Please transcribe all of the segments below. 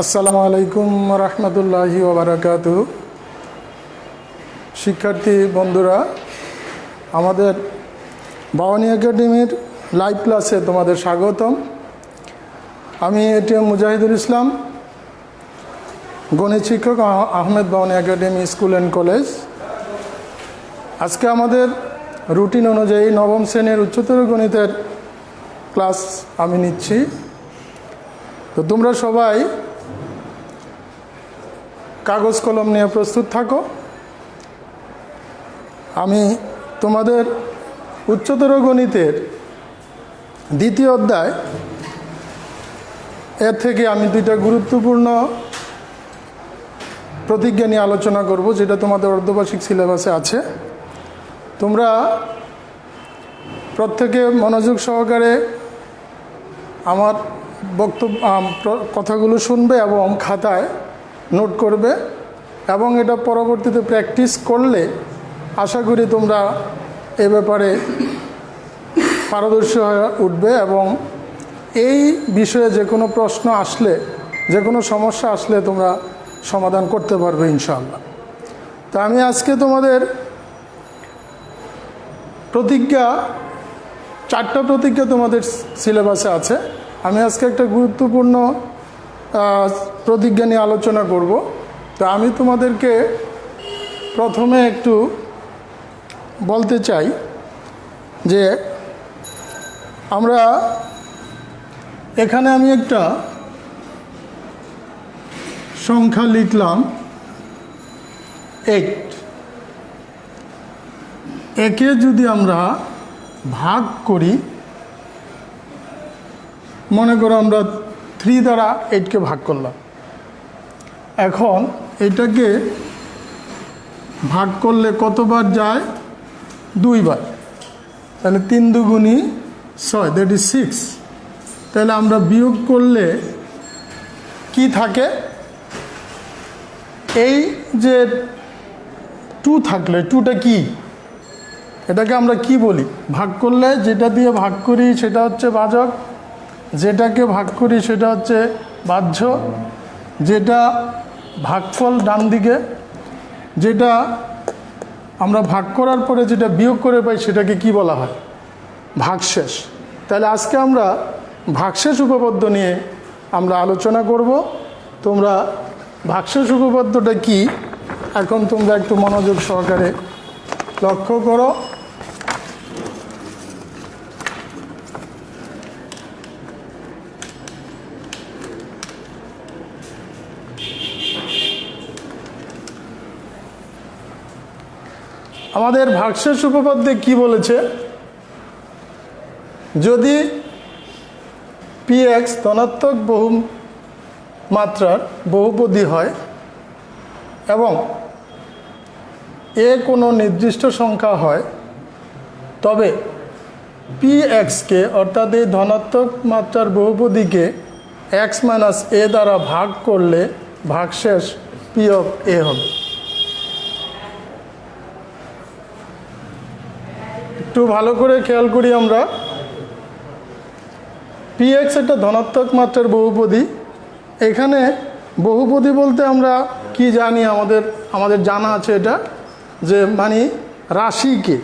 আসসালামু আলাইকুম রহমতুল্লাহি ওয়া বারাকাতুহু। শিক্ষার্থী বন্ধুরা, আমাদের ভবানী একাডেমির লাইভ ক্লাসে তোমাদের স্বাগতম। আমি এটিএম মুজাহিদুল ইসলাম, গণিত শিক্ষক, Ahmed Bhabani academy school and college. আজকে আমাদের রুটিন অনুযায়ী নবম শ্রেণীর উচ্চতর গণিতের ক্লাস আমি নিচ্ছি। তো তোমরা সবাই কাগজ কলম নিয়ে প্রস্তুত থাকো। আমি তোমাদের উচ্চতর গণিতের দ্বিতীয় অধ্যায় এর থেকে আমি দুইটা গুরুত্বপূর্ণ প্রতিজ্ঞা নিয়ে আলোচনা করব, যেটা তোমাদের অর্ধবার্ষিক সিলেবাসে আছে। তোমরা প্রত্যেকে মনোযোগ সহকারে আমার বক্তব্য কথাগুলো শুনবে এবং খাতায় নোট করবে, এবং এটা পরবর্তীতে প্র্যাকটিস করলে আশা করি তোমরা এ ব্যাপারে পারদর্শী হয়ে উঠবে এবং এই বিষয়ে যে কোনো প্রশ্ন আসলে, যে কোনো সমস্যা আসলে তোমরা সমাধান করতে পারবে ইনশাআল্লাহ। তা আমি আজকে তোমাদের প্রতিজ্ঞা, 4টা প্রতিজ্ঞা তোমাদের সিলেবাসে আছে। আমি আজকে একটা গুরুত্বপূর্ণ প্রতিজ্ঞা নিয়ে আলোচনা করব। তো আমি তোমাদেরকে প্রথমে একটু বলতে চাই যে আমরা এখানে আমি একটা সংখ্যা লিখলাম 8। একে যদি আমরা ভাগ করি, মনে করো আমরা 3 দ্বারা 8কে ভাগ করলাম। এখন এটাকে ভাগ করলে কতবার যায়? 2 বার। তাহলে 3 দুগুণী 6, দ্যাট ইজ 6। তাহলে আমরা বিয়োগ করলে কি থাকে? এই যে 2 থাকলে, 2টা কি? এটাকে আমরা কি বলি? ভাগ করলে যেটা দিয়ে ভাগ করি সেটা হচ্ছে ভাজক, যেটাকে ভাগ করি সেটা হচ্ছে বাহ্য, যেটা ভাগফল ডান দিকে, যেটা আমরা ভাগ করার পরে যেটা বিয়োগ করে পাই সেটাকে কি বলা হয়? ভাগশেষ। তাহলে আজকে আমরা ভাগশেষ উপপাদ্য নিয়ে আমরা আলোচনা করব। তোমরা ভাগশেষ উপপাদ্যটা কি এখন তোমরা একটু মনোযোগ সহকারে লক্ষ্য করো। আমাদের ভাগশেষ উপপাদ্যে কি বলেছে? যদি px ধনাত্মক মাত্রার বহুপদী হয় এবং এ কোনো নির্দিষ্ট সংখ্যা হয়, তবে px-কে অর্থাৎ এই ধনাত্মক মাত্রার বহুপদীকে x - a দ্বারা ভাগ করলে ভাগশেষ p of a হবে। একটু ভালো করে খেয়াল করি আমরা। px একটা ধনাত্মক মাত্রার বহুপদী। এখানে বহুপদী বলতে আমরা কি জানি? আমাদের জানা আছে এটা, যে মানে রাশিকে,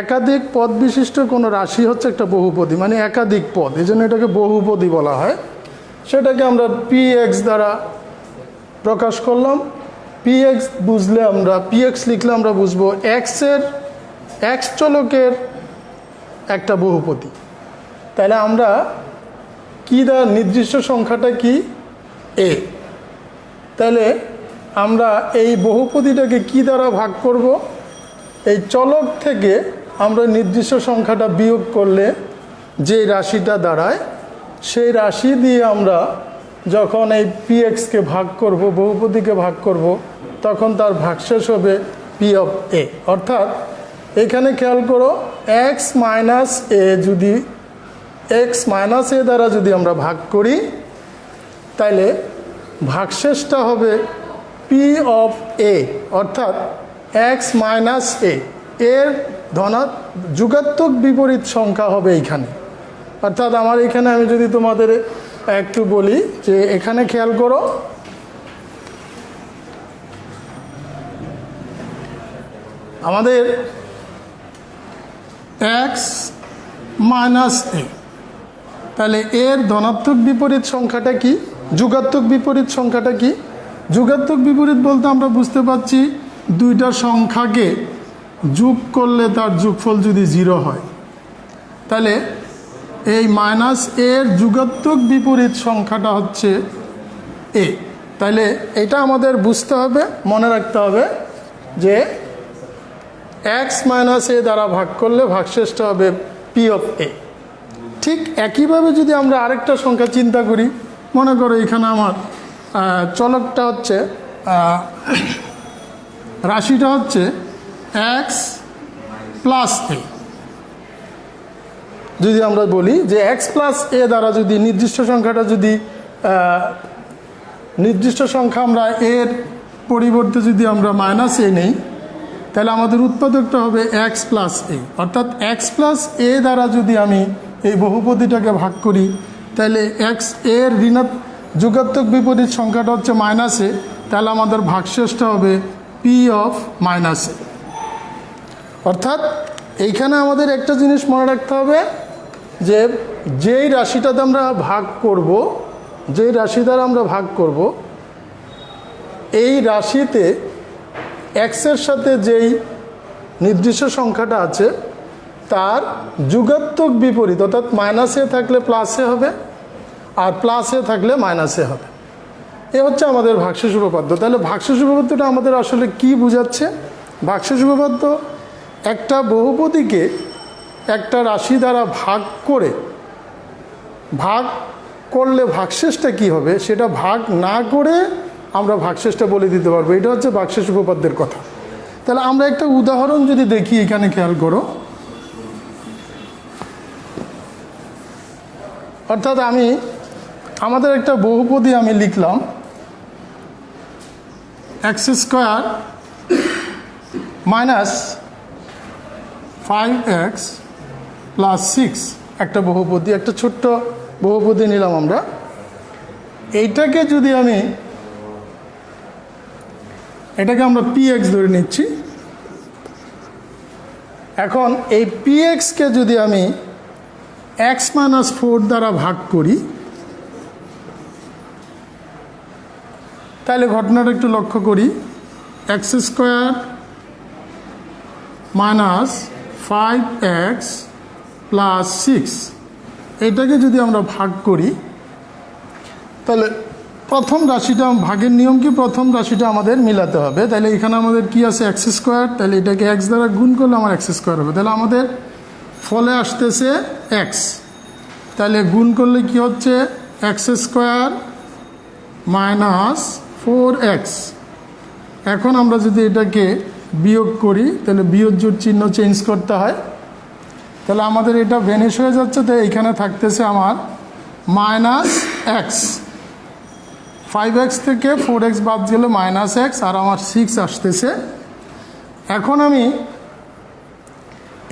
একাধিক পদ বিশিষ্ট কোনো রাশি হচ্ছে একটা বহুপদী, মানে একাধিক পদ, এই জন্য এটাকে বহুপদী বলা হয়। সেটাকে আমরা px দ্বারা প্রকাশ করলাম। px বুঝলে আমরা, px লিখলে আমরা বুঝবো x চলকের একটা বহুপদী। তাহলে আমরা কি দ্বারা, নির্দিষ্ট সংখ্যাটা কি? a। তাহলে আমরা এই বহুপদীটাকে কি দ্বারা ভাগ করব? এই চলক থেকে আমরা নির্দিষ্ট সংখ্যাটা বিয়োগ করলে যে রাশিটা দাঁড়ায়, সেই রাশি দিয়ে আমরা যখন এই px-কে ভাগ করব, বহুপদীকে ভাগ করব, তখন তার ভাগশেষ হবে p of a। অর্থাৎ এখানে খেয়াল করো, x - a যদি x - a দ্বারা যদি আমরা ভাগ করি, তাহলে ভাগশেষটা হবে p of a, অর্থাৎ x - a এর যুগাত্মক বিপরীত সংখ্যা হবে এইখানে। অর্থাৎ আমার এখানে আমি যদি তোমাদের একটু বলি যে এখানে খেয়াল করো, আমাদের এক্স মাইনাস এ, তাহলে এর ধনাত্মক বিপরীত সংখ্যাটা কি, যুগাত্মক বিপরীত সংখ্যাটা কি? যুগাত্মক বিপরীত বলতে আমরা বুঝতে পারছি দুইটা সংখ্যাকে যোগ করলে তার যোগফল যদি 0 হয়, তাহলে এই মাইনাস এর যুগাত্মক বিপরীত সংখ্যাটা হচ্ছে এ। তাহলে এটা আমাদের বুঝতে হবে, মনে রাখতে হবে যে এক্স মাইনাস এ দ্বারা ভাগ করলে ভাগশেষটা হবে পি অফ এ। ঠিক একইভাবে যদি আমরা আরেকটা সংখ্যা চিন্তা করি, মনে করো এখানে আমার চলকটা হচ্ছে, রাশিটা হচ্ছে এক্স প্লাস এ। যদি আমরা বলি যে এক্স প্লাস এ দ্বারা যদি নির্দিষ্ট সংখ্যাটা যদি নির্দিষ্ট সংখ্যা আমরা এর পরিবর্তে যদি আমরা মাইনাস এ নেই, তাহলে আমাদের উৎপাদকটা হবে এক্স প্লাস এ। অর্থাৎ এক্স প্লাস এ দ্বারা যদি আমি এই বহুপদীটাকে ভাগ করি, তাহলে এক্স এর যুগাত্মক বিপরীত সংখ্যাটা হচ্ছে মাইনাস এ, তাহলে আমাদের ভাগশেষটা হবে পি অফ মাইনাস এ। অর্থাৎ এইখানে আমাদের একটা জিনিস মনে রাখতে হবে যে যেই রাশিটাতে আমরা ভাগ করব, যেই রাশি দ্বারা আমরা ভাগ করব, এই রাশিতে এক্সের সাথে যেই নির্দিষ্ট সংখ্যাটা আছে তার যুগাত্মক বিপরীত, অর্থাৎ মাইনাসে থাকলে প্লাসে হবে আর প্লাসে থাকলে মাইনাসে হবে। এ হচ্ছে আমাদের ভাগশেষ উপপাদ্য। তাহলে ভাগশেষ উপপাদ্যটা আমাদের আসলে কি বোঝাচ্ছে? ভাগশেষ উপপাদ্য একটা বহুপদীকে একটা রাশি দ্বারা ভাগ করলে ভাগশেষটা কি হবে সেটা ভাগ না করে আমরা ভাগশেষটা বলে দিতে পারবো। এটা হচ্ছে ভাগশেষ উপপাদ্যের কথা। তাহলে আমরা একটা উদাহরণ যদি দেখি, এখানে খেয়াল করো, অর্থাৎ আমাদের একটা বহুপদী আমি লিখলাম x square minus 5x plus 6, একটা বহুপদী, একটা ছোট্ট বহুপদী নিলাম আমরা। এটাকে যদি এটাকে আমরা px ধরে নিচ্ছি। এখন এই px-কে যদি আমি x মাইনাস 4 দ্বারা ভাগ করি, তাহলে ঘটনাটা একটু লক্ষ্য করি। X square minus 5x plus 6, এটাকে যদি আমরা ভাগ করি, তাহলে প্রথম রাশিটা, ভাগের নিয়ম কি, প্রথম রাশিটা আমাদের মিলাতে হবে। তাহলে এখানে আমাদের কি আছে, এক্স স্কোয়ার, তাহলে এটাকে এক্স দ্বারা গুণ করলে আমার এক্স স্কোয়ার হবে। তাহলে আমাদের ফলে আসতেছে এক্স, তাহলে গুণ করলে কি হচ্ছে এক্স স্কোয়ার মাইনাস 4x। এখন আমরা যদি এটাকে বিয়োগ করি, তাহলে বিয়োজ্যুর চিহ্ন চেঞ্জ করতে হয়, তাহলে আমাদের এটা ভ্যানিশ হয়ে যাচ্ছে। তো এইখানে থাকতেছে আমার মাইনাস এক্স, 5x থেকে 4x বাদ গেলে মাইনাস এক্স, আর আমার 6 আসতেছে। এখন আমি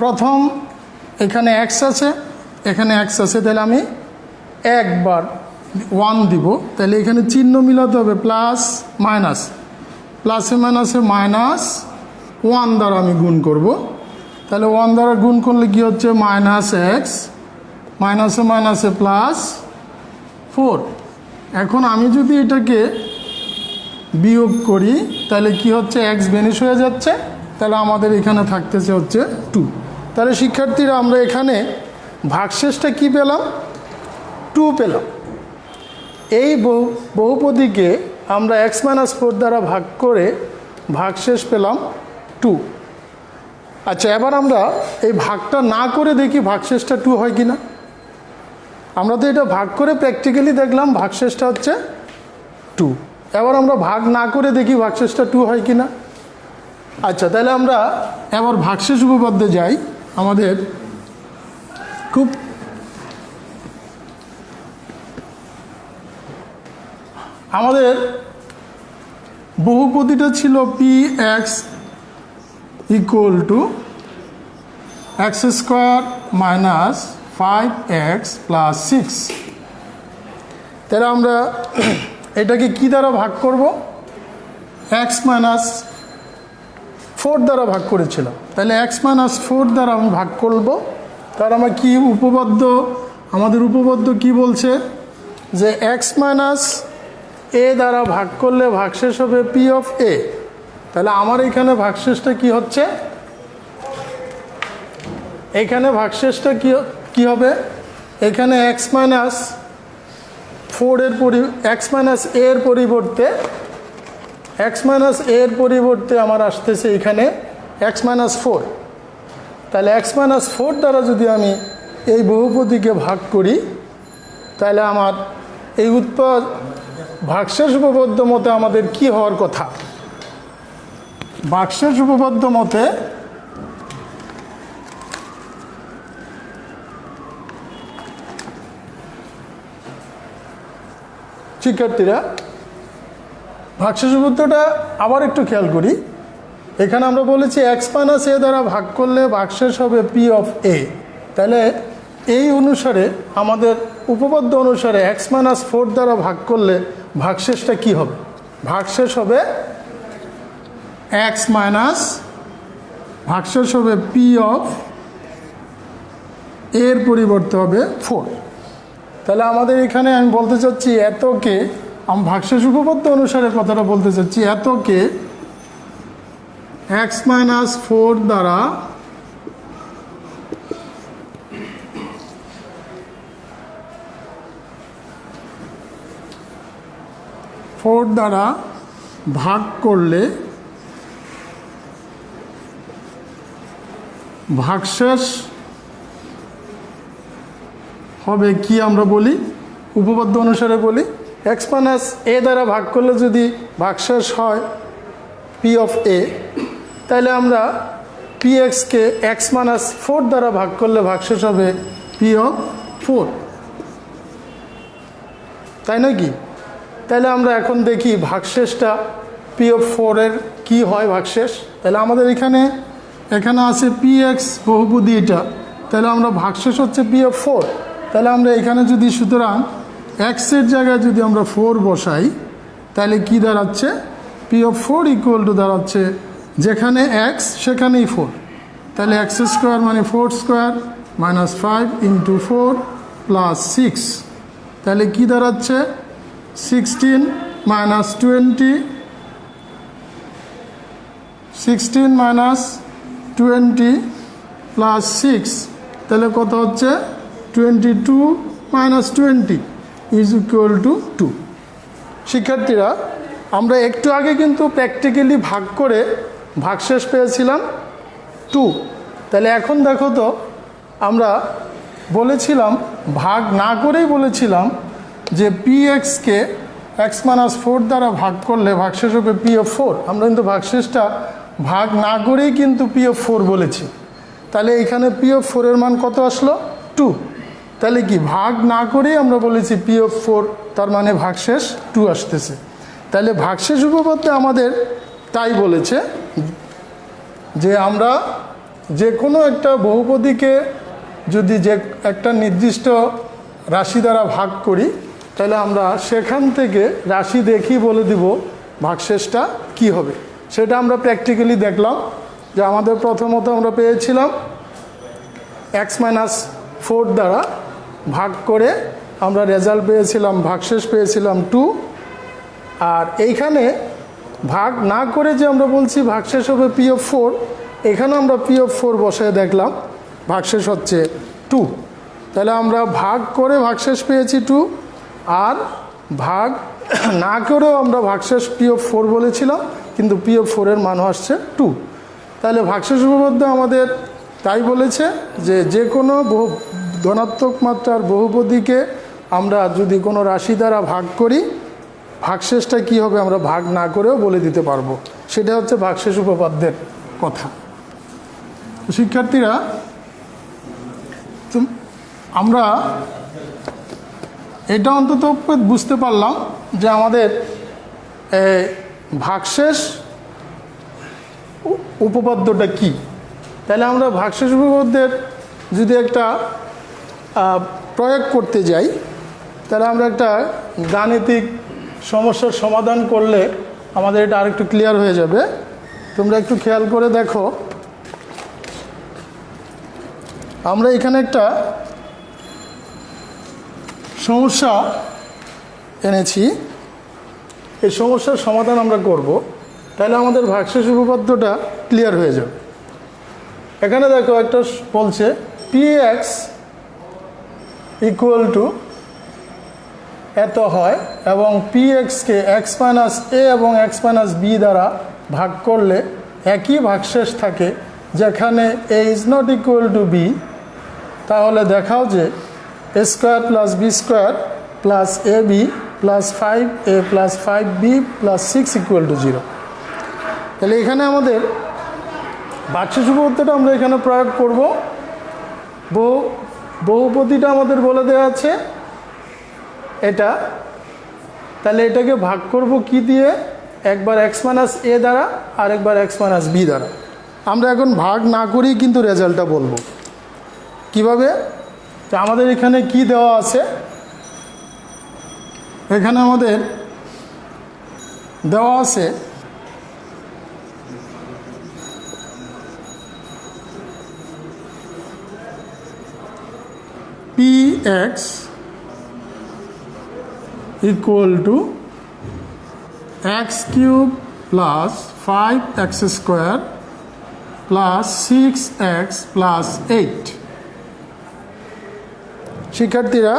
প্রথম এখানে এক্স আছে, এখানে এক্স আছে, তাহলে আমি একবার 1 দিব, তাহলে এখানে চিহ্ন মিলাতে হবে প্লাস মাইনাস, প্লাসে মাইনাসে মাইনাস 1 দ্বারা আমি গুণ করব। তাহলে 1 দ্বারা গুণ করলে কি হচ্ছে মাইনাস এক্স, মাইনাসে মাইনাসে প্লাস 4। এখন আমি যদি এটাকে বিয়োগ করি, তাহলে কি হচ্ছে এক্স ভ্যানিশ হয়ে যাচ্ছে, তাহলে আমাদের এখানে থাকতেছে হচ্ছে 2। তাহলে শিক্ষার্থীরা আমরা এখানে ভাগশেষটা কি পেলাম, 2 পেলাম। এই বহুপদীকে আমরা x মাইনাস 4 দ্বারা ভাগ করে ভাগশেষ পেলাম 2। আচ্ছা, এবার আমরা এই ভাগটা না করে দেখি ভাগশেষটা 2 হয় কি না। আমরা তো এটা ভাগ করে প্র্যাকটিক্যালি দেখলাম ভাগশেষটা হচ্ছে 2। এবার আমরা ভাগ না করে দেখি ভাগশেষটা 2 হয় কি না। আচ্ছা, তাহলে আমরা এবার ভাগশেষ উপপাদ্যে যাই। আমাদের বহুপদীটা ছিল px equal to x square minus 5x plus 6। তাহলে আমরা এটাকে কি দ্বারা ভাগ করব? এক্স মাইনাস 4 দ্বারা ভাগ করেছিলাম, তাহলে এক্স মাইনাস 4 দ্বারা আমি ভাগ করব। তার আমার কি উপপাদ্য, আমাদের উপপাদ্য কি বলছে যে এক্স মাইনাস এ দ্বারা ভাগ করলে ভাগশেষ হবে পি অফ এ। তাহলে আমার এখানে ভাগশেষটা কি হচ্ছে, এখানে ভাগশেষটা কি হবে, এখানে এক্স মাইনাস 4 এর এক্স মাইনাস এর পরিবর্তে আমার আসতেছে এখানে এক্স মাইনাস 4। তাহলে এক্স মাইনাস 4 দ্বারা যদি আমি এই বহুপদীকে ভাগ করি, তাহলে আমার এই ভাগশেষ উপপাদ্য মতে আমাদের কি হওয়ার কথা? ভাগশেষ উপপাদ্য মতে শিক্ষার্থীরা ভাগশেষ উপপাদ্যটা আবার একটু খেয়াল করি। এখানে আমরা বলেছি এক্স মাইনাস এ দ্বারা ভাগ করলে ভাগশেষ হবে পি অফ এ। তাহলে এই অনুসারে আমাদের উপপাদ্য অনুসারে এক্স মাইনাস 4 দ্বারা ভাগ করলে ভাগশেষটা কি হবে? ভাগশেষ হবে এক্স মাইনাস, ভাগশেষ হবে পি অফ এর পরিবর্তে হবে 4। তাহলে আমাদের এখানে আমি বলতে চাচ্ছি এতকে, আমি ভাগশেষ উপপাদ্য অনুসারে কথাটা বলতে চাচ্ছি, এতকে এক্স মাইনাস 4 দ্বারা ভাগ করলে ভাগশেষ হবে কি আমরা বলি, উপপাদ্য অনুসারে বলি এক্স মাইনাস এ দ্বারা ভাগ করলে যদি ভাগশেষ হয় পি অফ এ, তাহলে আমরা পি এক্সকে এক্স মাইনাস 4 দ্বারা ভাগ করলে ভাগশেষ হবে পি অফ 4, তাই না কি? তাহলে আমরা এখন দেখি ভাগশেষটা পি অফ 4 এর কী হয় ভাগশেষ। তাহলে আমাদের এখানে আছে পি এক্স বহুপদী এটা, তাহলে আমরা ভাগশেষ হচ্ছে পি অফ 4। তাহলে আমরা এখানে যদি সুতরাং এক্সের জায়গায় যদি আমরা 4 বসাই, তাহলে কি দাঁড়াচ্ছে? পি অফ 4 ইকুয়াল টু দাঁড়াচ্ছে যেখানে এক্স সেখানেই 4। তাহলে এক্স স্কোয়ার মানে 4 স্কোয়ার মাইনাস 5 ইন্টু 4 প্লাস 6, তাহলে কি দাঁড়াচ্ছে 16 মাইনাস 20, 16 মাইনাস 20 প্লাস 6, তাহলে কত হচ্ছে 22 মাইনাস 20 ইজ ইকুয়াল টু 2। শিক্ষার্থীরা আমরা একটু আগে কিন্তু প্র্যাকটিক্যালি ভাগ করে ভাগশেষ পেয়েছিলাম 2। তাহলে এখন দেখো তো, আমরা বলেছিলাম ভাগ না করেই বলেছিলাম যে পি এক্সকে এক্স মাইনাস 4 দ্বারা ভাগ করলে ভাগশেষ হবে পি অফ 4। আমরা কিন্তু ভাগশেষটা ভাগ না করেই কিন্তু পি অফ 4 বলেছি। তাহলে এখানে পি অফ 4 এর মান কত আসলো? 2। তাহলে কি ভাগ না করেই আমরা বলেছি পি অফ 4, তার মানে ভাগশেষ 2 আসতেছে। তাহলে ভাগশেষ উপপাদ্যে আমাদের তাই বলেছে যে আমরা যে কোনো একটা বহুপদীকে যদি যে একটা নির্দিষ্ট রাশি দ্বারা ভাগ করি, তাহলে আমরা সেখান থেকে রাশি দেখি বলে দিব ভাগশেষটা কি হবে। সেটা আমরা প্র্যাকটিক্যালি দেখলাম যে আমাদের প্রথমত আমরা পেয়েছিলাম এক্স মাইনাস 4 দ্বারা ভাগ করে আমরা রেজাল্ট পেয়েছিলাম, ভাগশেষ পেয়েছিলাম 2। আর এইখানে ভাগ না করে যে আমরা বলছি ভাগশেষ হবে পি অফ 4, এখানে আমরা পি অফ 4 বসায় দেখলাম ভাগশেষ হচ্ছে 2। তাহলে আমরা ভাগ করে ভাগশেষ পেয়েছি 2, আর ভাগ না করেও আমরা ভাগশেষ পি অফ 4 বলেছিলাম, কিন্তু পি অফ 4 এর মান আসছে 2। তাহলে ভাগশেষ উপপাদ্য আমাদের তাই বলেছে যে যে কোনো ধনাত্মক মাত্রার বহুপদীকে আমরা যদি কোনো রাশি দ্বারা ভাগ করি, ভাগশেষটা কি হবে আমরা ভাগ না করেও বলে দিতে পারবো। সেটা হচ্ছে ভাগশেষ উপপাদ্যের কথা। শিক্ষার্থীরা আমরা এটা অন্তত বুঝতে পারলাম যে আমাদের ভাগশেষ উপপাদ্যটা কি। তাহলে আমরা ভাগশেষ উপপাদ্যের যদি একটা প্রয়োগ করতে যাই, তাহলে আমরা একটা গাণিতিক সমস্যার সমাধান করলে আমাদের এটা আরেকটু ক্লিয়ার হয়ে যাবে। তোমরা একটু খেয়াল করে দেখো, আমরা এখানে একটা সমস্যা এনেছি, এই সমস্যার সমাধান আমরা করব, তাহলে আমাদের ভাগশেষ উপপাদ্যটা ক্লিয়ার হয়ে যাবে। এখানে দেখো একটা বলছে px ইকুয়াল টু এত হয় এবং pxকে x মাইনাস এ এবং x মাইনাস বি দ্বারা ভাগ করলে একই ভাগশেষ থাকে যেখানে a is not equal to b, তাহলে দেখাও যে a square plus b square plus a b plus 5a plus 5b plus 6 equal to 0। তাহলে এখানে আমাদের ভাগশেষ উপপাদ্যটা আমরা এখানে প্রয়োগ করব। বহুপদীটা আমাদের বলে দেওয়া আছে এটা, তাহলে এটাকে ভাগ করব কি দিয়ে? একবার x মাইনাস এ দ্বারা আর একবার x মাইনাস বি দ্বারা। আমরা এখন ভাগ না করেই কিন্তু রেজাল্টটা বলবো কিভাবে। তো আমাদের এখানে কি দেওয়া আছে, এখানে আমাদের দেওয়া আছে px equal to x cube plus 5x square plus 6x plus 8। শিক্ষার্থীরা,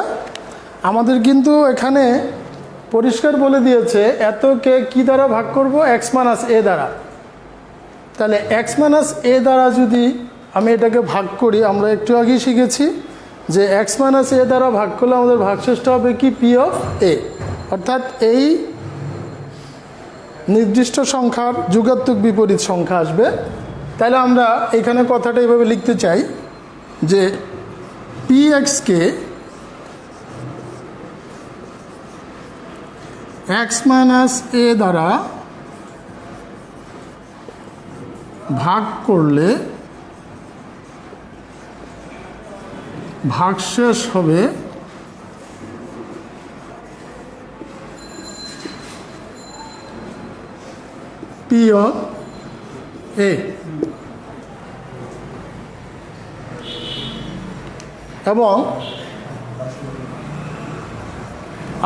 আমাদের কিন্তু এখানে পরিষ্কার বলে দিয়েছে এতকে কি দ্বারা ভাগ করব? x মাইনাস এ দ্বারা। তাহলে x মাইনাস এ দ্বারা যদি আমি এটাকে ভাগ করি, আমরা একটু আগেই শিখেছি যে x মাইনাস এ দ্বারা ভাগ করলে আমাদের ভাগশেষটা হবে কি? p অফ a, অর্থাৎ এই নির্দিষ্ট সংখ্যার যুগাত্মক বিপরীত সংখ্যা আসবে। তাহলে আমরা এখানে কথাটা এইভাবে লিখতে চাই যে pxকে x মাইনাস এ দ্বারা ভাগ করলে ভাগশেষ হবে p অফ a। এবং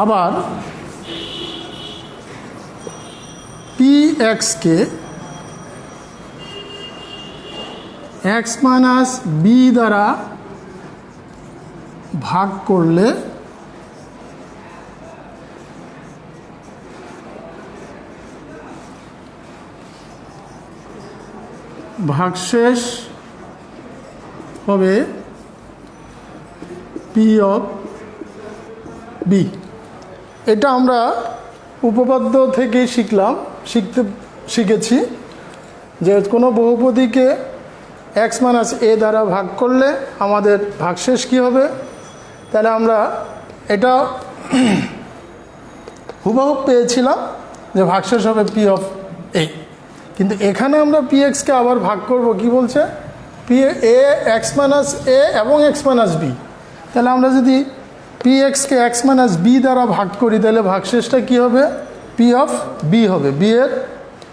আবার pxকে x মাইনাস বি দ্বারা ভাগ করলে ভাগশেষ হবে p অফ b। এটা আমরা উপপাদ্য থেকে শিখেছি যে কোনো বহুপদীকে x মাইনাস এ দ্বারা ভাগ করলে আমাদের ভাগশেষ কি হবে। তাহলে আমরা এটা হুবহু পেয়েছিলাম যে ভাগশেষ হবে p অফ a, কিন্তু এখানে আমরা pxকে আবার ভাগ করব কি বলছে? p a x মাইনাস এ এবং x মাইনাস বি। তাহলে আমরা যদি pxকে x মাইনাস বি দ্বারা ভাগ করি তাহলে ভাগশেষটা কি হবে? p অফ b হবে, b এর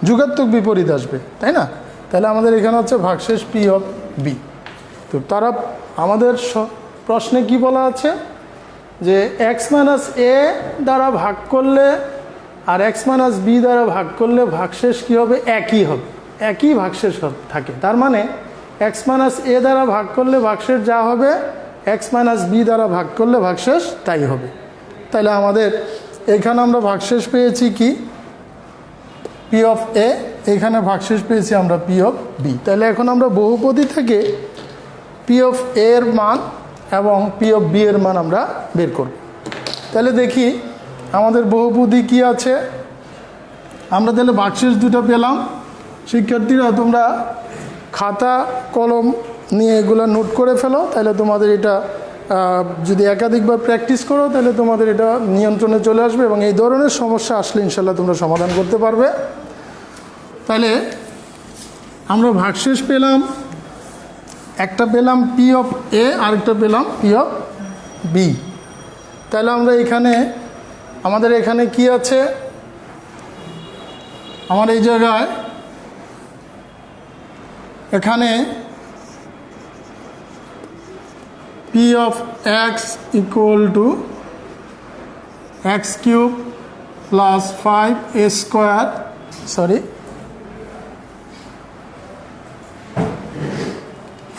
যুগাত্মক বিপরীত আসবে, তাই না? তাহলে আমাদের এখানে হচ্ছে ভাগশেষ p অফ b। তো তারা আমাদের প্রশ্নে কি বলা আছে যে x মাইনাস এ দ্বারা ভাগ করলে আর x মাইনাস বি দ্বারা ভাগ করলে ভাগশেষ কি হবে? একই হবে, একই ভাগশেষ থাকে। তার মানে x মাইনাস এ দ্বারা ভাগ করলে ভাগশেষ যা হবে x মাইনাস বি দ্বারা ভাগ করলে ভাগশেষ তাই হবে। তাহলে আমাদের এখানে আমরা ভাগশেষ পেয়েছি কি? p অফ a, এখানে ভাগশেষ পেয়েছি আমরা p অফ b। তাহলে এখন আমরা বহুপদী থেকে p অফ a এর মান এবং p অফ b এর মান আমরা বের করব। তাহলে দেখি আমাদের বহুপদী কি আছে। আমরা তাহলে ভাগশেষ দুটো পেলাম। শিক্ষার্থীরা, তোমরা খাতা কলম নিয়ে এগুলো নোট করে ফেলো, তাহলে তোমাদের এটা যদি একাধিকবার প্র্যাকটিস করো তাহলে তোমাদের এটা নিয়ন্ত্রণে চলে আসবে এবং এই ধরনের সমস্যা আসলে ইনশাল্লাহ তোমরা সমাধান করতে পারবে। তাহলে আমরা ভাগশেষ পেলাম, একটা পেলাম p অফ a, আরেকটা পেলাম p অফ b। তাহলে আমরা আমাদের এখানে কি আছে, আমার এই জায়গায় এখানে p of x equal to x cube plus 5a square, sorry,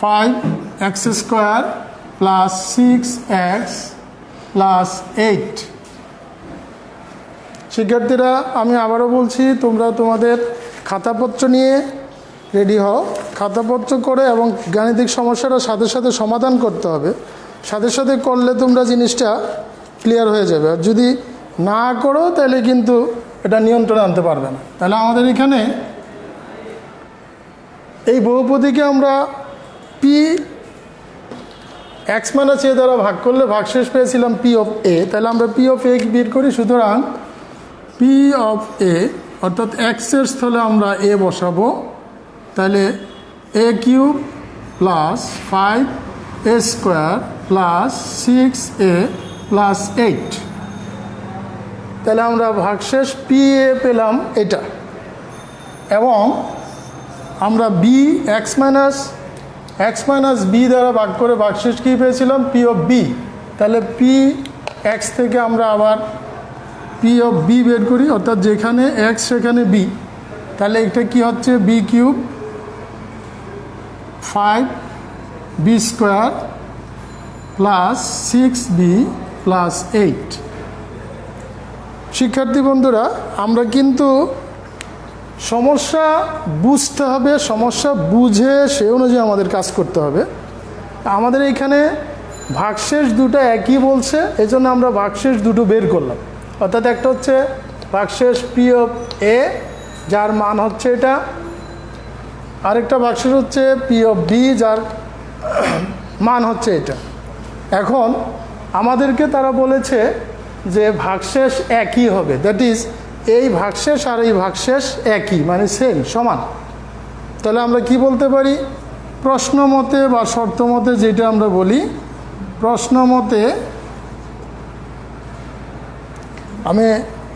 5x square plus 6x plus 8। শিক্ষার্থীরা আমি আবারও বলছি, তোমরা তোমাদের খাতাপত্র নিয়ে রেডি হও, খাতাপত্র করে এবং গাণিতিক সমস্যাটা সাথে সাথে সমাধান করতে হবে। সাথে সাথে করলে তোমরা জিনিসটা ক্লিয়ার হয়ে যাবে, আর যদি না করো তাহলে কিন্তু এটা নিয়ন্ত্রণে আনতে পারবে না। তাহলে আমাদের এখানে এই বহুপদীকে আমরা পি এক্স মাইনাস এ দ্বারা ভাগ করলে ভাগশেষ পেয়েছিলাম পি অফ এ। তাহলে আমরা পি অফ এ বের করি, সুতরাং পি অফ এ অর্থাৎ এক্সের স্থলে আমরা এ বসাবো। তাহলে a cube plus 5a square plus 6a plus 8। তাহলে আমরা ভাগশেষ পি এ পেলাম এটা, এবং আমরা বি এক্স মাইনাস বি দ্বারা ভাগ করে ভাগশেষ কী পেয়েছিলাম, পি অফ বি। তাহলে পি এক্স থেকে আমরা আবার পি অফ বি বের করি, অর্থাৎ যেখানে এক্স সেখানে বি। তাহলে এটা কি হচ্ছে, b cube 5b square plus 6b plus 8। শিক্ষার্থী বন্ধুরা, আমরা কিন্তু সমস্যা বুঝতে হবে, সমস্যা বুঝে সে অনুযায়ী আমাদের কাজ করতে হবে। আমাদের এইখানে ভাগশেষ দুটো একই বলছে, এই জন্য আমরা ভাগশেষ দুটো বের করলাম। অর্থাৎ একটা হচ্ছে ভাগশেষ পি অফ এ, যার মান হচ্ছে এটা, আরেকটা ভাগশেষ হচ্ছে পি অফ বি, যার মান হচ্ছে এটা। এখন আমাদেরকে তারা বলেছে যে ভাগশেষ একই হবে, দ্যাট ইজ এই ভাগশেষ আর এই ভাগশেষ একই, মানে সেম, সমান। তাহলে আমরা কি বলতে পারি, প্রশ্ন মতে বা শর্ত মতে যেটা আমরা বলি, প্রশ্ন মতে আমি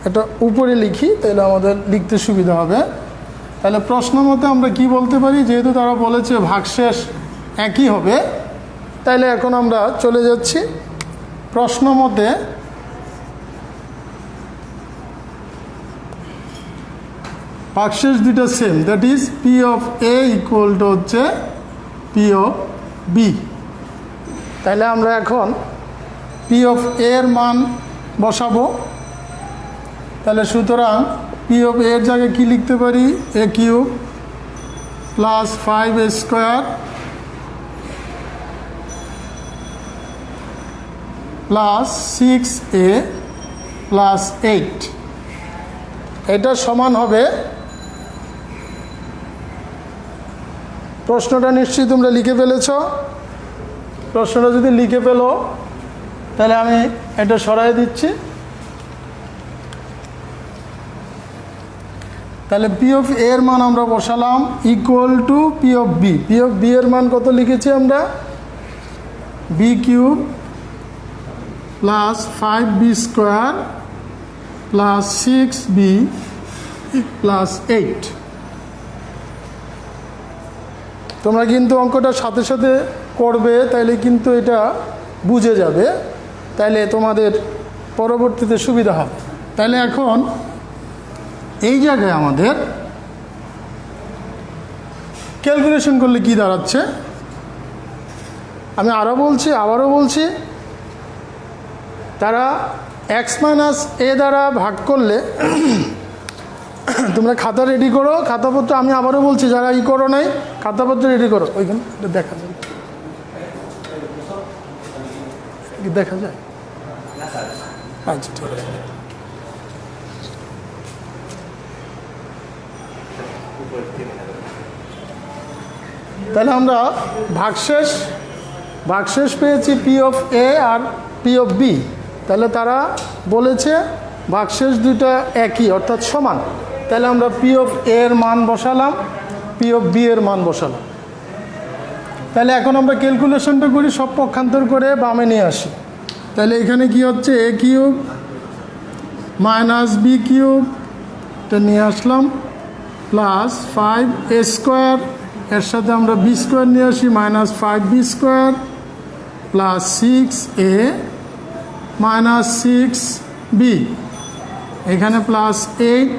এটা উপরে লিখি তাহলে আমাদের লিখতে সুবিধা হবে। তাহলে প্রশ্ন মতে আমরা কি বলতে পারি, যেহেতু তারা বলেছে ভাগশেষ একই হবে, তাইলে এখন আমরা চলে যাচ্ছি প্রশ্ন মতে ভাগশেষ দুটো same, that is P of A equal to হচ্ছে পি অফ বি। তাহলে আমরা এখন পি অফ এর মান বসাবো। তাহলে সুতরাং পি অফ এর জায়গায় কী লিখতে পারি, a cube plus 5a square plus 6a plus 8। এটা সমান হবে, প্রশ্নটা নিশ্চয়ই তোমরা লিখে ফেলেছ। প্রশ্নটা যদি লিখে ফেলো তাহলে আমি এটা সরাই দিচ্ছি। তাহলে পি অফ এর মান আমরা বসালাম equal to p of b. P of b এর মান কত লিখেছি আমরা, b cube plus 5b square plus 6b plus 8। তোমরা কিন্তু অঙ্কটার সাথে সাথে করবে, তাইলে কিন্তু এটা বুঝে যাবে, তাইলে তোমাদের পরবর্তীতে সুবিধা হবে। তাইলে এখন এই জায়গায় আমাদের ক্যালকুলেশন করলে কি দাঁড়াচ্ছে, আমি আবারও বলছি, তারা এক্স মাইনাস এ দ্বারা ভাগ করলে তোমরা খাতা রেডি করো, খাতাপত্র আমি আবারও বলছি, যারা করো নাই খাতাপত্র রেডি করো। ওইখানে দেখা যায়, দেখা যায়, আচ্ছা ঠিক আছে। তাহলে আমরা ভাগশেষ পেয়েছি পি অফ এ আর পি অফ বি। তাহলে তারা বলেছে ভাগশেষ দুইটা একই অর্থাৎ সমান। তাহলে আমরা পি অফ এর মান বসালাম, পি অফ বি এর মান বসালাম। তাহলে এখন আমরা ক্যালকুলেশনটা করি, সব পক্ষান্তর করে বামে নিয়ে আসি। তাহলে এখানে কি হচ্ছে এ কিউব মাইনাস বি কিউব, এটা নিয়ে আসলাম, প্লাস 5a স্কোয়ার, এর সাথে আমরা বি স্কোয়ার নিয়ে আসি, minus 5b square plus 6a minus 6b, এখানে প্লাস 8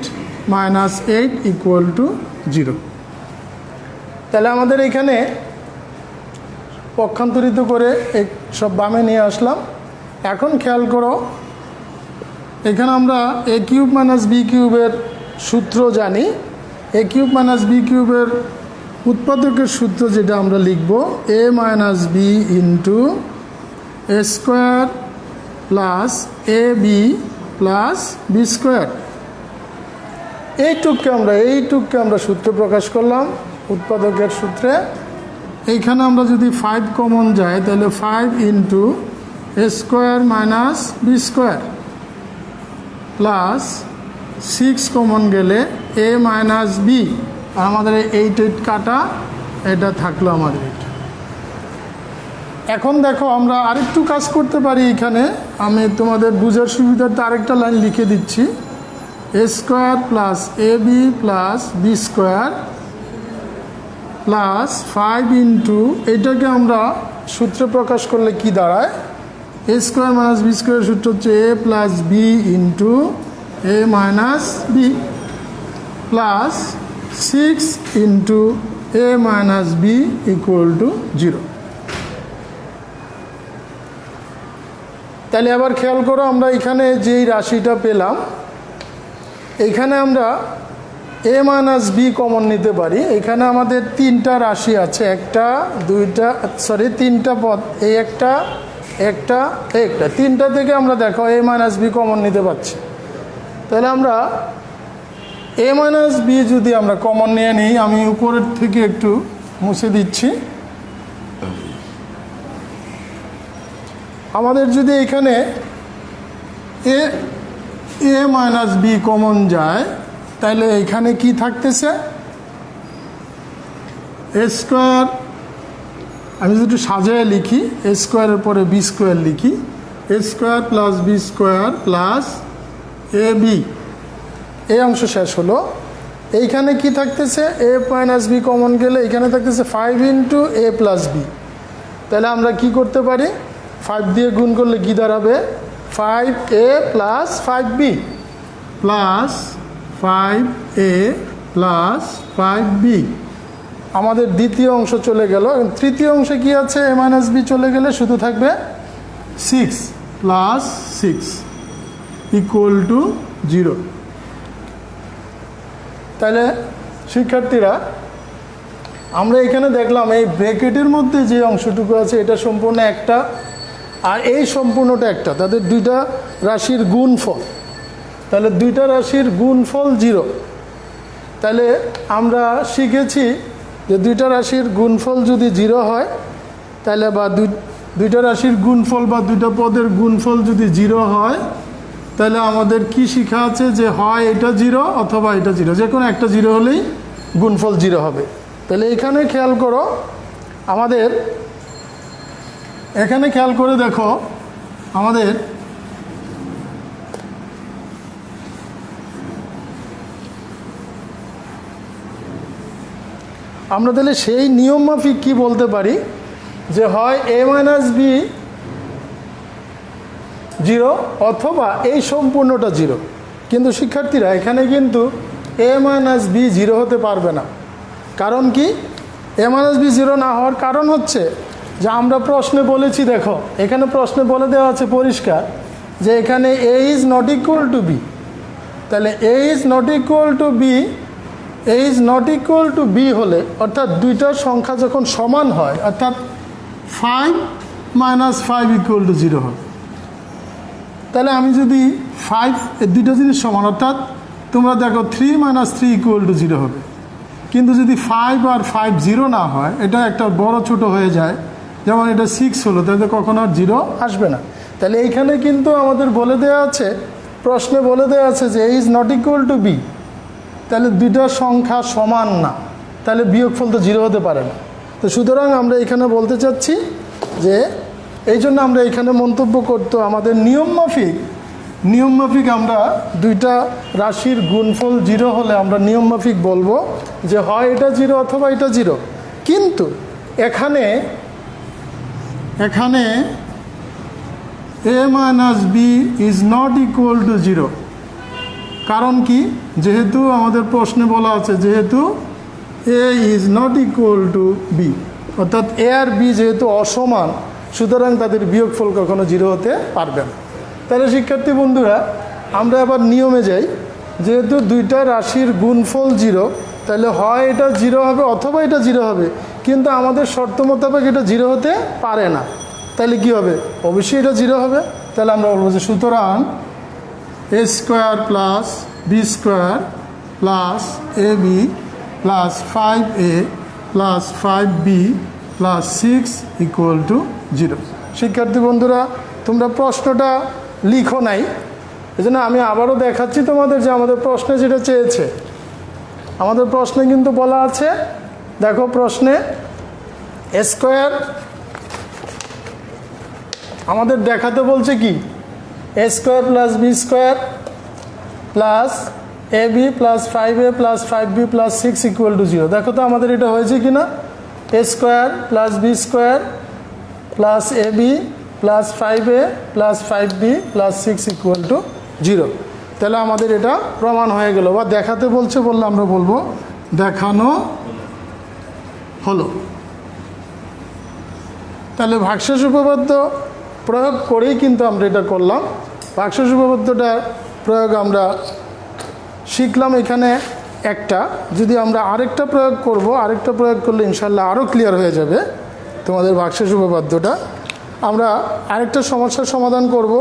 মাইনাস 8 ইকুয়াল টু 0। তাহলে আমাদের এখানে পক্ষান্তরিত করে সব বামে নিয়ে আসলাম। এখন খেয়াল করো, এখানে আমরা এ কিউব মাইনাস বি কিউবের সূত্র জানি। এ কিউব মাইনাস বি কিউবের উৎপাদকের সূত্র যেটা আমরা লিখব, এ minus B into a square plus a b plus b square. এইটুককে আমরা সূত্র প্রকাশ করলাম উৎপাদকের সূত্রে। এইখানে আমরা যদি 5 কমন যায় তাহলে 5 into a square minus b square plus 6 common গেলে এ মাইনাস বি, আর আমাদের 8 কাটা, এটা থাকলো আমাদের। এখন দেখো আমরা আরেকটু কাজ করতে পারি। এখানে আমি তোমাদের বুঝার সুবিধার্থে আরেকটা লাইন লিখে দিচ্ছি, a square plus a b plus b square plus 5 into, এটাকে আমরা সূত্রে প্রকাশ করলে কি দাঁড়ায়, a square minus b square সূত্র হচ্ছে a plus b into a minus b plus 6 into a minus b equal to 0। তাহলে আবার খেয়াল করো, আমরা এখানে যেই রাশিটা পেলাম, এইখানে আমরা এ মাইনাস বি কমন নিতে পারি। এখানে আমাদের তিনটা রাশি আছে, তিনটা পদ, এই একটা তিনটা থেকে আমরা দেখো এ মাইনাস বি কমন নিতে পারছি। তাহলে আমরা এ মাইনাস বি যদি আমরা কমন নিয়ে নিই, আমি উপরের থেকে একটু মুছে দিচ্ছি। আমাদের যদি এখানে এ মাইনাস বি কমন যায়, তাহলে এখানে কি থাকতেছে, এ স্কোয়ার, আমি যদি সাজায় লিখি, এ স্কোয়ারের পরে বি স্কোয়ার লিখি, a square plus b square plus a b, এই অংশ শেষ হলো। এইখানে কি থাকতেছে, এ মাইনাস বি কমন গেলে এখানে থাকতেছে 5 ইন্টু এ প্লাস বি। তাহলে আমরা কি করতে পারি, 5 দিয়ে গুণ করলে কি দাঁড়াবে, 5a plus 5b plus 5a plus 5b। আমাদের দ্বিতীয় অংশ চলে গেল। তৃতীয় অংশে কি আছে, এ মাইনাস বি চলে গেলে শুধু থাকবে 6 প্লাস 6 ইকুয়াল টু 0। তাহলে শিক্ষার্থীরা, আমরা এখানে দেখলাম এই ব্র্যাকেটের মধ্যে যে অংশটুকু আছে এটা সম্পূর্ণ একটা, আর এই সম্পূর্ণটা একটা, তাদের দুইটা রাশির গুণফল। তাহলে দুইটা রাশির গুণফল 0। তাহলে আমরা শিখেছি যে দুইটা রাশির গুণফল যদি 0 হয়, তাহলে বা দুইটা রাশির গুণফল বা দুইটা পদের গুণফল যদি 0 হয়, তাহলে আমাদের কি শিখা আছে যে হয় এটা 0 অথবা এটা 0, যে কোনো একটা 0 হলেই গুণফল 0 হবে। তাহলে এখানে খেয়াল করো, আমাদের এখানে খেয়াল করে দেখো, আমাদের আমরা তাহলে সেই নিয়ম মাফিক কি বলতে পারি যে হয় এ মাইনাস বি 0 অথবা এই সম্পূর্ণটা 0। কিন্তু শিক্ষার্থীরা, এখানে কিন্তু এ মাইনাস বি 0 হতে পারবে না। কারণ কি, এ মাইনাস বি 0 না হওয়ার কারণ হচ্ছে যে আমরা প্রশ্নে বলেছি, দেখো এখানে প্রশ্নে বলে দেওয়া আছে পরিষ্কার যে এখানে a is not equal to b. তাহলে a is not equal to b, a is not equal to b হলে, অর্থাৎ দুইটার সংখ্যা যখন সমান হয়, অর্থাৎ 5 মাইনাস 5 ইকুয়াল টু 0 হবে। তাহলে আমি যদি 5, দুইটা জিনিস সমান, অর্থাৎ তোমরা দেখো 3 মাইনাস 3 ইকুয়াল টু 0 হবে। কিন্তু যদি 5 আর 5 0 না হয়, এটা একটা বড় ছোট হয়ে যায়, যেমন এটা 6 হলো, তাহলে কখনো আর 0 আসবে না। তাহলে এইখানে কিন্তু আমাদের বলে দেওয়া আছে, প্রশ্নে বলে দেওয়া আছে যে a is not equal to b. তাহলে দুইটা সংখ্যা সমান না, তাহলে বিয়োগফল তো 0 হতে পারে না। তো সুতরাং আমরা এখানে বলতে চাচ্ছি যে এই জন্য আমরা এখানে মন্তব্য করতো আমাদের নিয়ম মাফিক আমরা দুইটা রাশির গুণফল 0 হলে আমরা নিয়ম মাফিক বলবো যে হয় এটা 0 অথবা এটা 0। কিন্তু এখানে a minus b is not equal to 0। কারণ কি? যেহেতু আমাদের প্রশ্নে বলা আছে যেহেতু a is not equal to b, অর্থাৎ a আর b যেহেতু অসমান, সুতরাং তাদের বিয়োগফল কখনো 0 হতে পারবে না। তাহলে শিক্ষার্থী বন্ধুরা আমরা আবার নিয়মে যাই, যেহেতু দুইটা রাশির গুণফল 0, তাহলে হয় এটা 0 হবে অথবা এটা 0 হবে, কিন্তু আমাদের শর্ত মোতাবেক এটা 0 হতে পারে না। তাহলে কি হবে? অবশ্যই এটা 0 হবে। তাহলে আমরা বলবো যে সুতরাং a square plus b square plus ab plus 5a plus 5b plus 6 equal to 0। শিক্ষার্থী বন্ধুরা তোমরা প্রশ্নটা লিখো নাই, এই জন্য আমি আবারও দেখাচ্ছি তোমাদের যে আমাদের প্রশ্নে যেটা চেয়েছে। আমাদের প্রশ্নে কিন্তু বলা আছে, দেখো প্রশ্নে a স্কোয়ার আমাদের দেখাতে বলছে কি a square plus b square plus ab plus 5a plus 5b plus 6 equal to 0। দেখো তো আমাদের এটা হয়েছে কি না? a square plus b square plus ab plus 5a plus 5b plus 6 equal to 0। তাহলে আমাদের এটা প্রমাণ হয়ে গেল, বা দেখাতে বলছে বললে আমরা বলবো দেখানো হলো। তাহলে ভাগশেষ উপপাদ্য প্রয়োগ করেই কিন্তু আমরা এটা করলাম। ভাগশেষ উপপাদ্যটার প্রয়োগ আমরা শিখলাম এখানে একটা, যদি আমরা আরেকটা প্রয়োগ করব, আরেকটা প্রয়োগ করলে ইনশাল্লাহ আরও ক্লিয়ার হয়ে যাবে তোমাদের ভাগশেষ উপপাদ্যটা। আমরা আরেকটা সমস্যার সমাধান করব,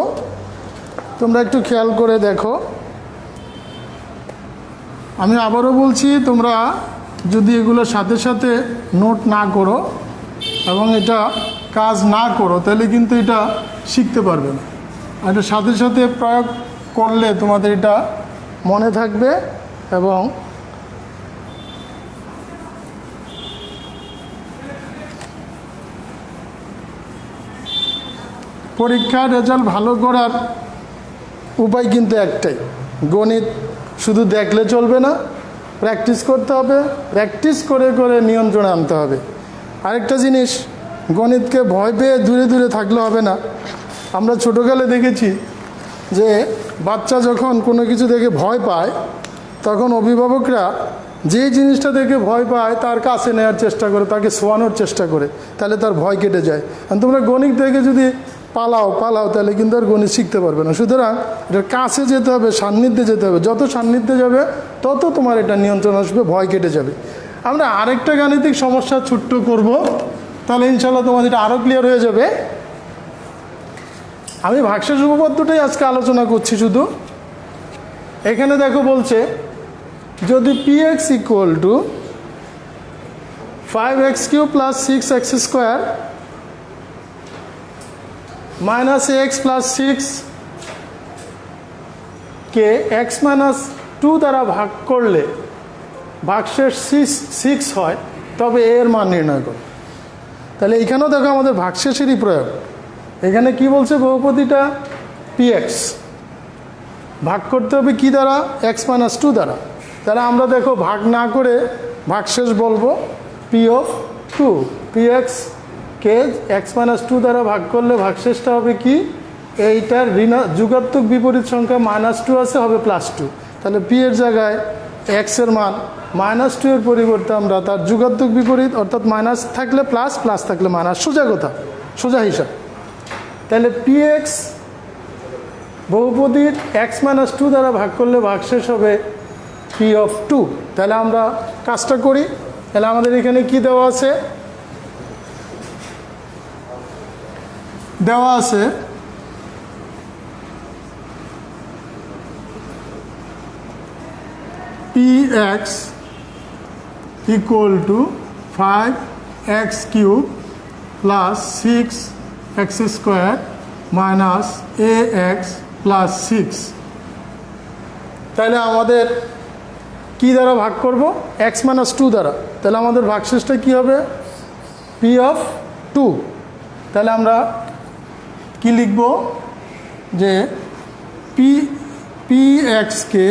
তোমরা একটু খেয়াল করে দেখো। আমি আবারও বলছি, তোমরা যদি এগুলোর সাথে সাথে নোট না করো এবং এটা কাজ না করো তাহলে কিন্তু এটা শিখতে পারবে না। আর এটার সাথে সাথে প্রয়োগ করলে তোমাদের এটা মনে থাকবে এবং পরীক্ষার রেজাল্ট ভালো করার উপায় কিন্তু একটাই, গণিত শুধু দেখলে চলবে না, প্র্যাকটিস করতে হবে, প্র্যাকটিস করে করে নিয়ন্ত্রণে আনতে হবে। আরেকটা জিনিস, গণিতকে ভয় পেয়ে দূরে দূরে থাকলে হবে না। আমরা ছোটোকালে দেখেছি যে বাচ্চা যখন কোনো কিছু দেখে ভয় পায় তখন অভিভাবকরা যেই জিনিসটা দেখে ভয় পায় তার কাছে নেওয়ার চেষ্টা করে, তাকে শোয়ানোর চেষ্টা করে, তাহলে তার ভয় কেটে যায়। আর তোমরা গণিত দেখে যদি পালাও তাহলে কিন্তু আর গণিত শিখতে পারবে না। সুতরাং এটার কাছে যেতে হবে, সান্নিধ্যে যেতে হবে। যত সান্নিধ্যে যাবে তত তোমার এটা নিয়ন্ত্রণ আসবে, ভয় কেটে যাবে। আমরা আরেকটা গাণিতিক সমস্যা ছোট্ট করব, তাহলে ইনশাল্লাহ তোমাদের এটা আরও ক্লিয়ার হয়ে যাবে। আমি ভাগশেষ উপপাদ্যটাই আজকে আলোচনা করছি শুধু। এখানে দেখো বলছে যদি px equal to 5x³ plus 6x square minus ax plus 6 K x minus 2 দ্বারা ভাগ করলে ভাগশেষ 6 হয়, তবে এর মান নির্ণয় করো। তাহলে এখানেও দেখো আমাদের ভাগশেষেরই প্রয়োগ। এখানে কি বলছে? বহুপদীটা px ভাগ করতে হবে কি দ্বারা? x মাইনাস 2 দ্বারা। তাহলে আমরা দেখো ভাগ না করে ভাগশেষ বলবো p(2). px কে x মাইনাস 2 দ্বারা ভাগ করলে ভাগশেষটা হবে কি? এইটার যুগাত্মক বিপরীত সংখ্যা -2 আছে, হবে +2। তাহলে p এর জায়গায় x এর মান -2 এর পরিবর্তে আমরা তার যুগাত্মক বিপরীত, অর্থাৎ মাইনাস থাকলে প্লাস, প্লাস থাকলে মাইনাস, সোজা কথা, সোজা হিসাব। তাহলে px বহুপদীর x মাইনাস 2 দ্বারা ভাগ করলে ভাগশেষ হবে p(2). তাহলে আমরা কাজটা করি। তাহলে আমাদের এখানে কি দেওয়া আছে? দেওয়া আছে px equal to 5x³ plus 6x square minus ax plus 6। তাহলে আমাদের কি দ্বারা ভাগ করব? x মাইনাস 2 দ্বারা। তাহলে আমাদের ভাগশেষটা কি হবে? p(2). তাহলে আমরা কি লিখব যে পি এক্সকে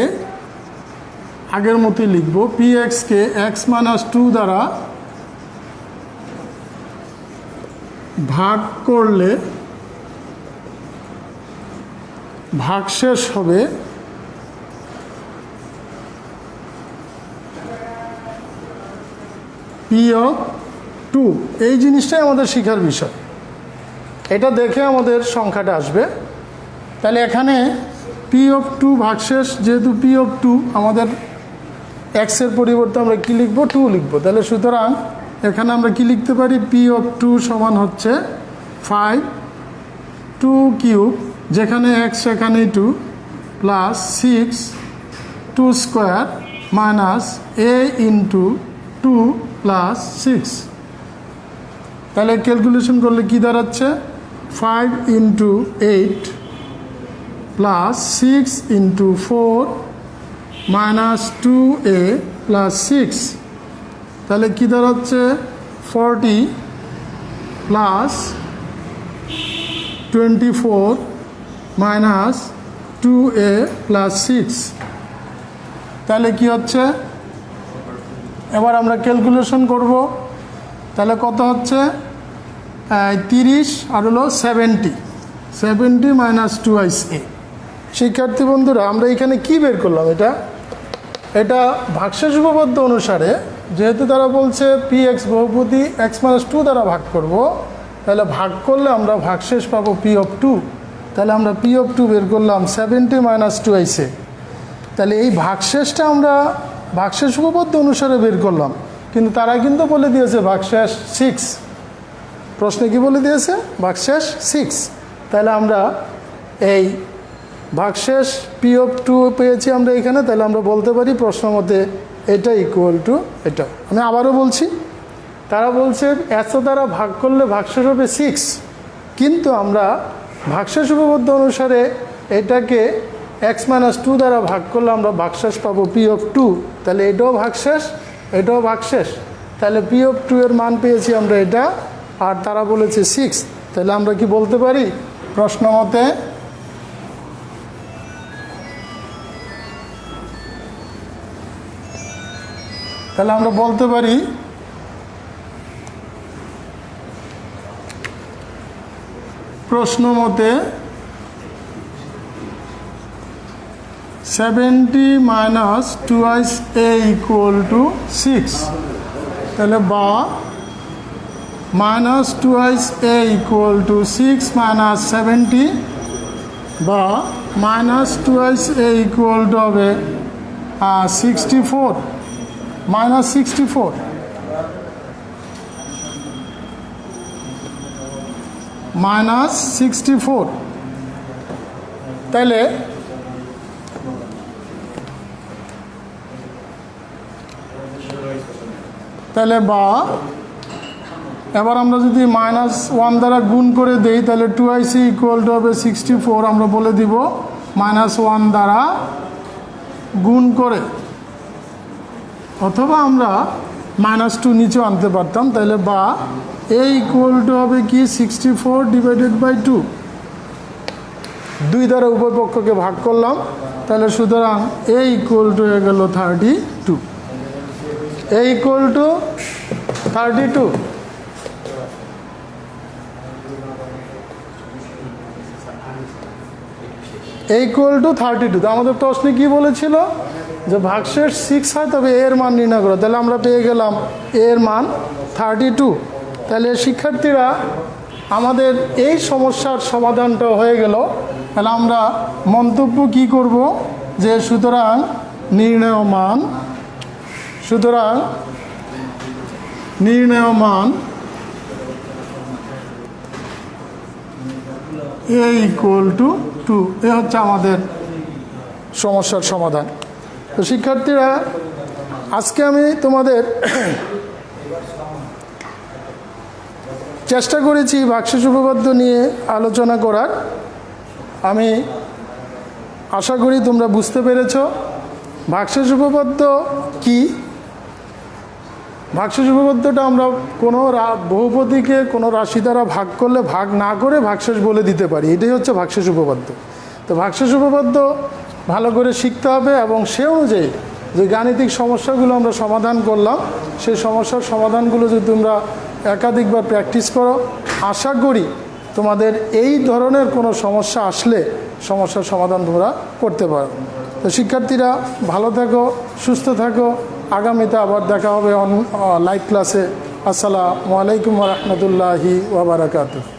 আগের মতোই লিখব, পি এক্সকে এক্স মাইনাস 2 দ্বারা ভাগ করলে ভাগশেষ হবে পি অফ 2। এই জিনিসটাই আমাদের শেখার বিষয়, এটা দেখে আমাদের সংখ্যাটা আসবে। তাহলে এখানে পি অফ 2 ভাগশেষ, যেহেতু পি অফ 2 আমাদের এক্সের পরিবর্তে আমরা কি লিখব, 2 লিখব। তাহলে সুতরাং এখানে আমরা কি লিখতে পারি, পি অফ 2 সমান হচ্ছে 5 2 কিউব, যেখানে এক্স সেখানে 2 প্লাস 6 2 স্কোয়ার মাইনাস এ ইন্টু 2 প্লাস 6। তাহলে ক্যালকুলেশন করলে কি দাঁড়াচ্ছে, 5 into 8 plus 6 into 4 minus 2a plus 6। তাহলে কি দাঁড়াচ্ছে 40 প্লাস 24 মাইনাস 2a প্লাস 6। তাহলে কি হচ্ছে, এবার আমরা ক্যালকুলেশন করব। তাহলে কত হচ্ছে 30 আর হলো 70 মাইনাস 2a। শিক্ষার্থী বন্ধুরা, আমরা এখানে কি বের করলাম, এটা ভাগশেষ উপপাদ্য অনুসারে, যেহেতু তারা বলছে পি এক্স বহুপদী এক্স মাইনাস 2 দ্বারা ভাগ করব, তাহলে ভাগ করলে আমরা ভাগশেষ পাবো পি অফ 2। তাহলে আমরা পি অফ 2 বের করলাম 70 মাইনাস 2a। তাহলে এই ভাগশেষটা আমরা ভাগশেষ উপপাদ্য অনুসারে বের করলাম, কিন্তু তারা কিন্তু বলে দিয়েছে ভাগশেষ 6। প্রশ্নে কি বলে দিয়েছে, ভাগশেষ 6। তাহলে আমরা এই ভাগশেষ পি অফ 2 পেয়েছি আমরা এখানে। তাহলে আমরা বলতে পারি প্রশ্ন মতে এটা ইকুয়াল টু এটা। আমি আবারও বলছি, তারা বলছে এত দ্বারা ভাগ করলে ভাগশেষ হবে 6, কিন্তু আমরা ভাগশেষ উপপাদ্য অনুসারে এটাকে এক্স মাইনাস 2 দ্বারা ভাগ করলে আমরা ভাগশেষ পাবো পি অফ 2। তাহলে এটাও ভাগশেষ, এটাও ভাগশেষ। তাহলে পি অফ 2 এর মান পেয়েছি আমরা এটা, আর তারা বলেছে 6। তাহলে আমরা কি বলতে পারি প্রশ্ন মতে তাহলে আমরা বলতে পারি প্রশ্ন মতে 70 মাইনাস 2a ইকুয়াল টু 6। তাহলে বা minus 2a equal to 6 minus 70, বা মাইনাস 2a ইকুয়াল টু হবে 64 মাইনাস 64 মাইনাস 64। তাহলে বা এবার আমরা যদি মাইনাস 1 দ্বারা গুণ করে দেই, তাহলে 2ic ইকুয়াল টু হবে 64। আমরা বলে দিব মাইনাস 1 দ্বারা গুণ করে, অথবা আমরা মাইনাস 2 নিচেও আনতে পারতাম। তাহলে বা এ ইকুয়াল টু হবে কি 64 ডিভাইডেড বাই 2। 2 দ্বারা উভয় পক্ষকে ভাগ করলাম, তাহলে সুতরাং এ ইকুয়াল টু হয়ে গেল 32। এ ইকুয়াল টু 32। Equal to 32। তো আমাদের প্রশ্নে কি বলেছিল যে ভাগশেষ 6 হয়, তবে এর মান নির্ণয় করো। তাহলে আমরা পেয়ে গেলাম এর মান 32। তাহলে শিক্ষার্থীরা, আমাদের এই সমস্যার সমাধানটা হয়ে গেল। তাহলে আমরা মন্তব্য কি করব, যে সুতরাং নির্ণয় মান এ ইকুয়াল টু 2। এ হচ্ছে আমাদের সমস্যার সমাধান। তো শিক্ষার্থীরা, আজকে আমি তোমাদের চেষ্টা করেছি ভাগশেষ উপপাদ্য নিয়ে আলোচনা করার। আমি আশা করি তোমরা বুঝতে পেরেছ ভাগশেষ উপপাদ্য কি ভাগশেষ উপপাদ্যটা আমরা কোনো বহুপদীকে কোনো রাশি দ্বারা ভাগ করলে ভাগ না করে ভাগশেষ বলে দিতে পারি, এটাই হচ্ছে ভাগশেষ উপপাদ্য। তো ভাগশেষ উপপাদ্য ভালো করে শিখতে হবে এবং সে অনুযায়ী যে গাণিতিক সমস্যাগুলো আমরা সমাধান করলাম সেই সমস্যার সমাধানগুলো যদি তোমরা একাধিকবার প্র্যাকটিস করো, আশা করি তোমাদের এই ধরনের কোনো সমস্যা আসলে সমস্যার সমাধান তোমরা করতে পারো। তো শিক্ষার্থীরা ভালো থাকো, সুস্থ থাকো, আগামীতে আবার দেখা হবে লাইভ ক্লাসে। আসসালামু আলাইকুম ওয়া রাহমাতুল্লাহি ওয়া বারাকাতুহু।